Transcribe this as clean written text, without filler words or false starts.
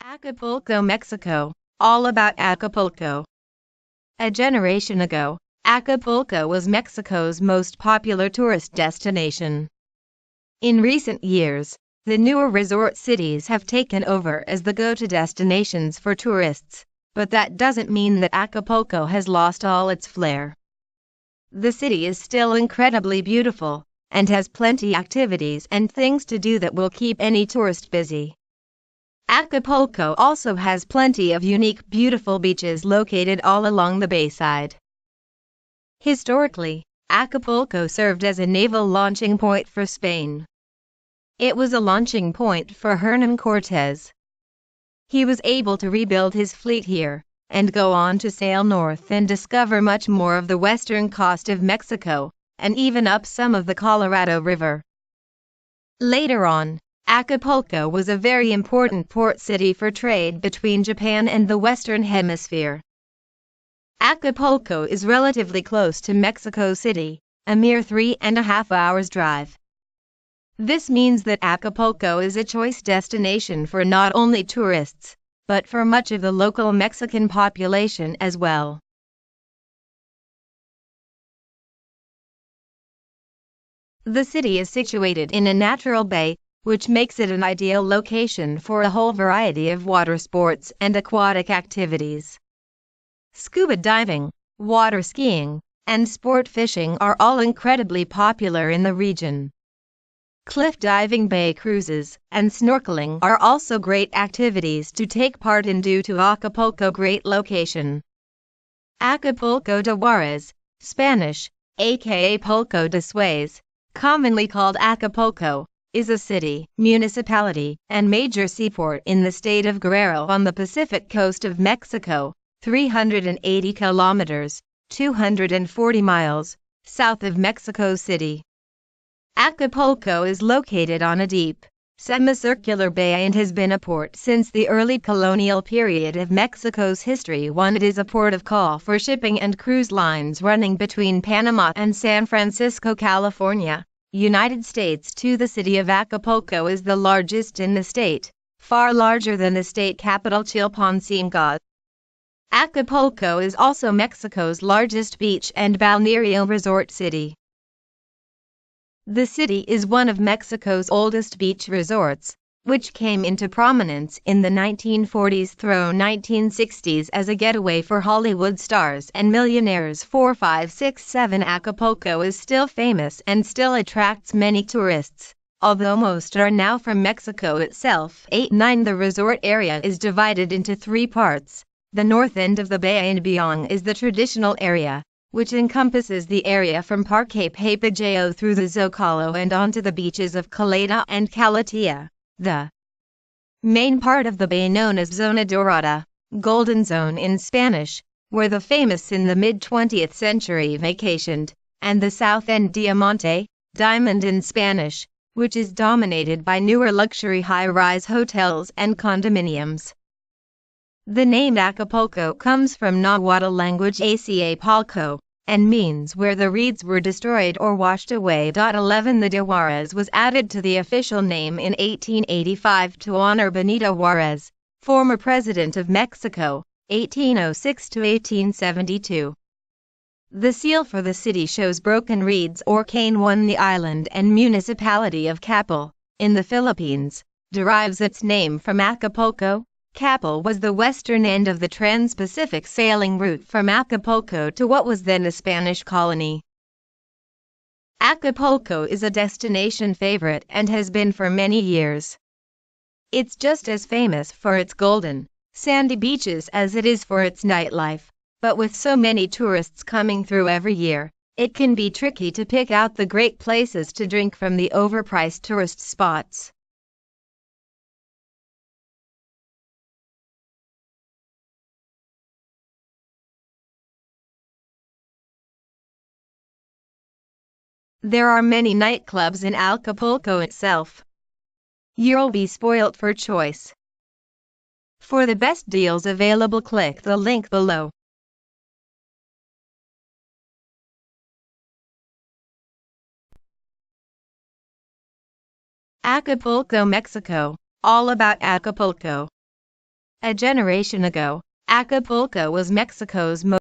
Acapulco, Mexico. All about Acapulco. A generation ago, Acapulco was Mexico's most popular tourist destination. In recent years, the newer resort cities have taken over as the go-to destinations for tourists, but that doesn't mean that Acapulco has lost all its flair. The city is still incredibly beautiful, and has plenty activities and things to do that will keep any tourist busy. Acapulco also has plenty of unique, beautiful beaches located all along the bayside. Historically, Acapulco served as a naval launching point for Spain. It was a launching point for Hernan Cortes. He was able to rebuild his fleet here, and go on to sail north and discover much more of the western coast of Mexico, and even up some of the Colorado River. Later on, Acapulco was a very important port city for trade between Japan and the Western Hemisphere. Acapulco is relatively close to Mexico City, a mere 3.5 hours drive. This means that Acapulco is a choice destination for not only tourists, but for much of the local Mexican population as well. The city is situated in a natural bay, which makes it an ideal location for a whole variety of water sports and aquatic activities. Scuba diving, water skiing, and sport fishing are all incredibly popular in the region. Cliff diving, bay cruises, and snorkeling are also great activities to take part in due to Acapulco's great location. Acapulco de Juarez, Spanish, aka Pulco de Suez, commonly called Acapulco, is a city, municipality, and major seaport in the state of Guerrero on the Pacific coast of Mexico, 380 kilometers, 240 miles, south of Mexico City. Acapulco is located on a deep, semicircular bay and has been a port since the early colonial period of Mexico's history. It is a port of call for shipping and cruise lines running between Panama and San Francisco, California, United States. The city of Acapulco is the largest in the state, far larger than the state capital Chilpancingo. Acapulco is also Mexico's largest beach and balnearial resort city. The city is one of Mexico's oldest beach resorts, which came into prominence in the 1940s through 1960s as a getaway for Hollywood stars and millionaires. 4, 5, 6, 7 Acapulco is still famous and still attracts many tourists, although most are now from Mexico itself. 8, 9 The resort area is divided into 3 parts. The north end of the bay and beyond is the traditional area, which encompasses the area from Parque Papagayo through the Zocalo and onto the beaches of Caleta and Calatia. The main part of the bay, known as Zona Dorada, Golden Zone in Spanish, where the famous in the mid-20th century vacationed, and the south end, Diamante, Diamond in Spanish, which is dominated by newer luxury high-rise hotels and condominiums. The name Acapulco comes from Nahuatl language Acapulco, and means where the reeds were destroyed or washed away. 11 The de Juarez was added to the official name in 1885 to honor Benito Juarez, former president of Mexico, 1806 to 1872. The seal for the city shows broken reeds or cane. 1 The island and municipality of Capel, in the Philippines, derives its name from Acapulco. Capel was the western end of the Trans-Pacific sailing route from Acapulco to what was then a Spanish colony. Acapulco is a destination favorite and has been for many years. It's just as famous for its golden, sandy beaches as it is for its nightlife, but with so many tourists coming through every year, it can be tricky to pick out the great places to drink from the overpriced tourist spots. There are many nightclubs in Acapulco itself. You'll be spoilt for choice. For the best deals available, click the link below. Acapulco, Mexico. All about Acapulco. A generation ago, Acapulco was Mexico's